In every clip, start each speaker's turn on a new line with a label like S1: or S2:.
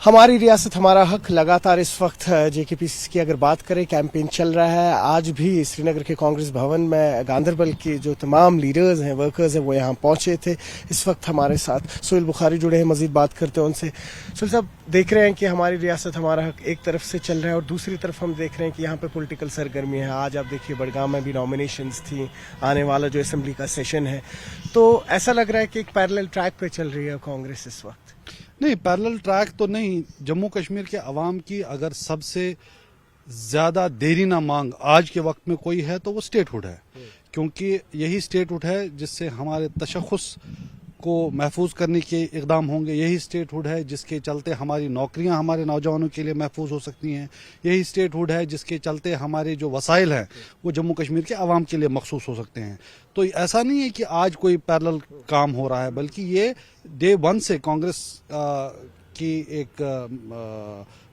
S1: ہماری ریاست ہمارا حق لگاتار اس وقت جے کے پی سی کی اگر بات کریں کیمپین چل رہا ہے. آج بھی سری نگر کے کانگریس بھون میں گاندربل کے جو تمام لیڈرز ہیں ورکرز ہیں وہ یہاں پہنچے تھے. اس وقت ہمارے ساتھ سہیل بخاری جڑے ہیں, مزید بات کرتے ہیں ان سے. سہیل صاحب, دیکھ رہے ہیں کہ ہماری ریاست ہمارا حق ایک طرف سے چل رہا ہے اور دوسری طرف ہم دیکھ رہے ہیں کہ یہاں پہ پولیٹیکل سرگرمی ہے. آج آپ دیکھیے بڑگام میں بھی نامینیشنز تھیں, آنے والا جو اسمبلی کا سیشن ہے, تو ایسا لگ رہا ہے کہ ایک پیرلل ٹریک پہ چل رہی ہے کانگریس اس وقت.
S2: نہیں, پیرلل ٹریک تو نہیں. جموں کشمیر کے عوام کی اگر سب سے زیادہ دیرینہ مانگ آج کے وقت میں کوئی ہے تو وہ اسٹیٹ ہوڈ ہے, کیونکہ یہی اسٹیٹ ہوڈ ہے جس سے ہمارے تشخص کو محفوظ کرنے کے اقدام ہوں گے. یہی اسٹیٹ ہوڈ ہے جس کے چلتے ہماری نوکریاں ہمارے نوجوانوں کے لیے محفوظ ہو سکتی ہیں. یہی اسٹیٹ ہوڈ ہے جس کے چلتے ہمارے جو وسائل ہیں وہ جموں کشمیر کے عوام کے لیے مخصوص ہو سکتے ہیں. تو ایسا نہیں ہے کہ آج کوئی پیرلل کام ہو رہا ہے, بلکہ یہ ڈے ون سے کانگریس کی ایک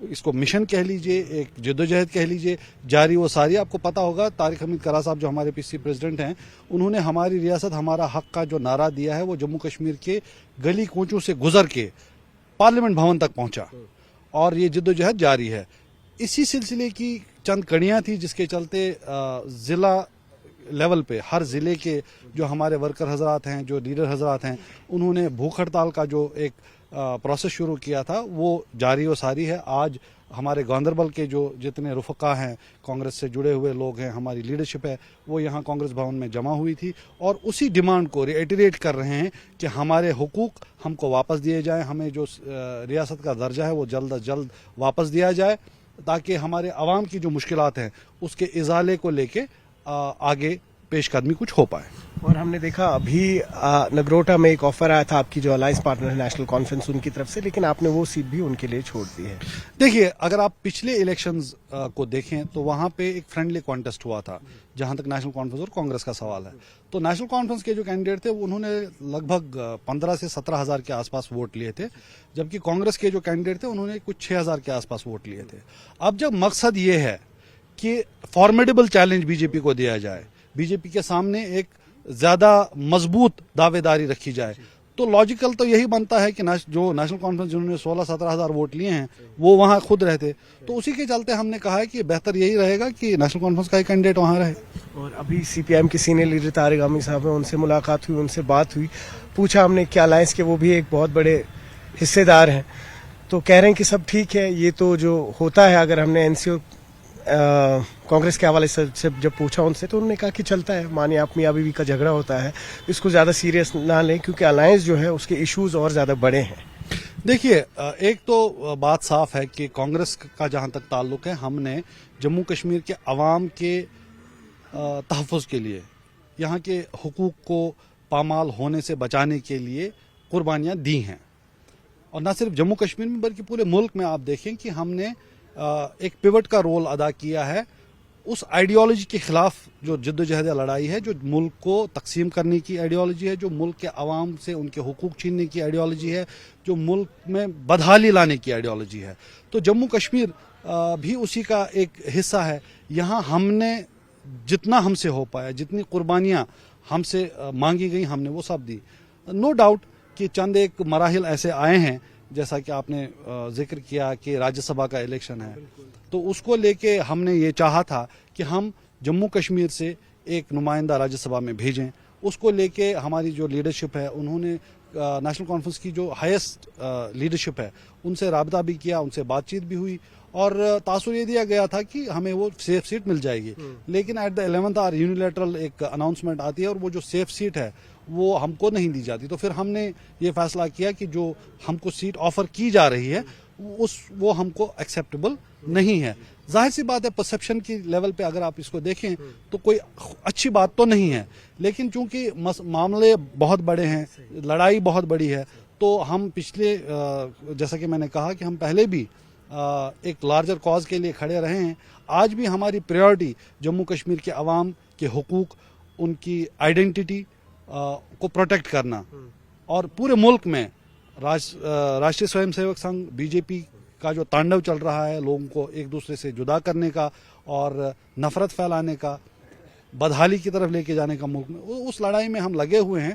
S2: اس کو مشن کہہ لیجئے, ایک جدوجہد کہہ لیجئے, جاری و ساری. آپ کو پتا ہوگا طارق حمید کرا صاحب جو ہمارے پی سی پریزیڈنٹ ہیں, انہوں نے ہماری ریاست ہمارا حق کا جو نعرہ دیا ہے وہ جموں کشمیر کے گلی کوچوں سے گزر کے پارلیمنٹ بھون تک پہنچا, اور یہ جدوجہد جاری ہے. اسی سلسلے کی چند کڑیاں تھیں جس کے چلتے ضلع لیول پہ ہر ضلع کے جو ہمارے ورکر حضرات ہیں, جو لیڈر حضرات ہیں, انہوں نے بھوک ہڑتال کا جو ایک پروسیس شروع کیا تھا وہ جاری و ساری ہے. آج ہمارے گاندربل کے جو جتنے رفقا ہیں, کانگریس سے جڑے ہوئے لوگ ہیں, ہماری لیڈرشپ ہے, وہ یہاں کانگریس بھون میں جمع ہوئی تھی اور اسی ڈیمانڈ کو ریٹریٹ کر رہے ہیں کہ ہمارے حقوق ہم کو واپس دیے جائیں, ہمیں جو ریاست کا درجہ ہے وہ جلد از جلد واپس دیا جائے, تاکہ ہمارے عوام کی جو مشکلات ہیں اس کے ازالے کو لے کے آگے پیش قدمی کچھ ہو پائے.
S1: اور ہم نے دیکھا ابھی نگروٹا میں ایک آفر آیا تھا آپ کی جو الائنس پارٹنر ہے نیشنل کانفرنس, ان کی طرف سے, لیکن آپ نے وہ سیٹ بھی ان کے لیے چھوڑ دی ہے.
S2: دیکھیے, اگر آپ پچھلے الیکشنز کو دیکھیں تو وہاں پہ ایک فرینڈلی کانٹیسٹ ہوا تھا جہاں تک نیشنل کانفرنس اور کانگریس کا سوال ہے. تو نیشنل کانفرنس کے جو کینڈیڈیٹ تھے انہوں نے لگ بھگ 15 سے 17 ہزار کے آس پاس ووٹ لیے تھے, جبکہ کانگریس کے جو کینڈیڈیٹ تھے انہوں نے کچھ 6 ہزار کے آس پاس ووٹ لیے تھے. اب جب مقصد یہ ہے کہ فارمیڈیبل چیلنج بی جے پی کو دیا جائے, بی جے پی کے سامنے ایک زیادہ مضبوط دعوے داری رکھی جائے, تو لاجیکل تو یہی بنتا ہے کہ جو نیشنل کانفرنس جنہوں نے 16-17 ہزار ووٹ لیے ہیں وہ وہاں خود رہتے. تو اسی کے چلتے ہم نے کہا ہے کہ بہتر یہی رہے گا کہ نیشنل کانفرنس کا ایک کینڈیڈیٹ وہاں رہے.
S1: اور ابھی سی پی ایم کے سینئر لیڈر طارق حمید صاحب ہیں, ان سے ملاقات ہوئی, ان سے بات ہوئی, پوچھا ہم نے کہ الائنس کے وہ بھی ایک بہت بڑے حصے دار ہیں, تو کہہ رہے ہیں کہ سب ٹھیک ہے. یہ تو جو ہوتا ہے, اگر ہم نے این سی او کانگریس کے حوالے سے جب پوچھا ان سے تو انہوں نے کہا کہ چلتا ہے, مانی آپ میاں بیوی کا جھگڑا ہوتا ہے, اس کو زیادہ سیریس نہ لیں کیونکہ الائنس جو ہے اس کے ایشوز اور زیادہ بڑے ہیں.
S2: دیکھیے, ایک تو بات صاف ہے کہ کانگریس کا جہاں تک تعلق ہے, ہم نے جموں کشمیر کے عوام کے تحفظ کے لیے, یہاں کے حقوق کو پامال ہونے سے بچانے کے لیے قربانیاں دی ہیں. اور نہ صرف جموں کشمیر میں بلکہ پورے ملک میں آپ دیکھیں کہ ہم نے ایک پیوٹ کا رول ادا کیا ہے اس آئیڈیالوجی کے خلاف جو جدوجہد لڑائی ہے, جو ملک کو تقسیم کرنے کی آئیڈیالوجی ہے, جو ملک کے عوام سے ان کے حقوق چھیننے کی آئیڈیالوجی ہے, جو ملک میں بدحالی لانے کی آئیڈیالوجی ہے. تو جموں کشمیر بھی اسی کا ایک حصہ ہے. یہاں ہم نے جتنا ہم سے ہو پایا, جتنی قربانیاں ہم سے مانگی گئی, ہم نے وہ سب دی. نو ڈاؤٹ کہ چند ایک مراحل ایسے آئے ہیں, جیسا کہ آپ نے ذکر کیا کہ راجیہ سبھا کا الیکشن ہے, تو اس کو لے کے ہم نے یہ چاہا تھا کہ ہم جموں کشمیر سے ایک نمائندہ راجیہ سبھا میں بھیجیں. اس کو لے کے ہماری جو لیڈرشپ ہے انہوں نے نیشنل کانفرنس کی جو ہائیسٹ لیڈرشپ ہے ان سے رابطہ بھی کیا, ان سے بات چیت بھی ہوئی, اور تاثر یہ دیا گیا تھا کہ ہمیں وہ سیف سیٹ مل جائے گی. لیکن at the 11th hour unilateral ایک اناؤنسمنٹ آتی ہے اور وہ جو سیف سیٹ ہے وہ ہم کو نہیں دی جاتی. تو پھر ہم نے یہ فیصلہ کیا کہ جو ہم کو سیٹ آفر کی جا رہی ہے وہ ہم کو ایکسیپٹیبل نہیں ہے. ظاہر سی بات ہے, پرسپشن کی لیول پہ اگر آپ اس کو دیکھیں تو کوئی اچھی بات تو نہیں ہے, لیکن چونکہ معاملے بہت بڑے ہیں, لڑائی بہت بڑی ہے, تو ہم پچھلے جیسا کہ میں نے کہا کہ ہم پہلے بھی ایک لارجر کاز کے لیے کھڑے رہے ہیں. آج بھی ہماری پریورٹی جموں کشمیر کے عوام کے حقوق, ان کی آئیڈینٹی کو پروٹیکٹ کرنا, اور پورے ملک میں Rashtriya Swayamsevak Sangh B J P کا جو تانڈو چل رہا ہے, لوگوں کو ایک دوسرے سے جدا کرنے کا اور نفرت پھیلانے کا, بدحالی کی طرف لے کے جانے کا ملک میں, اس لڑائی میں ہم لگے ہوئے ہیں.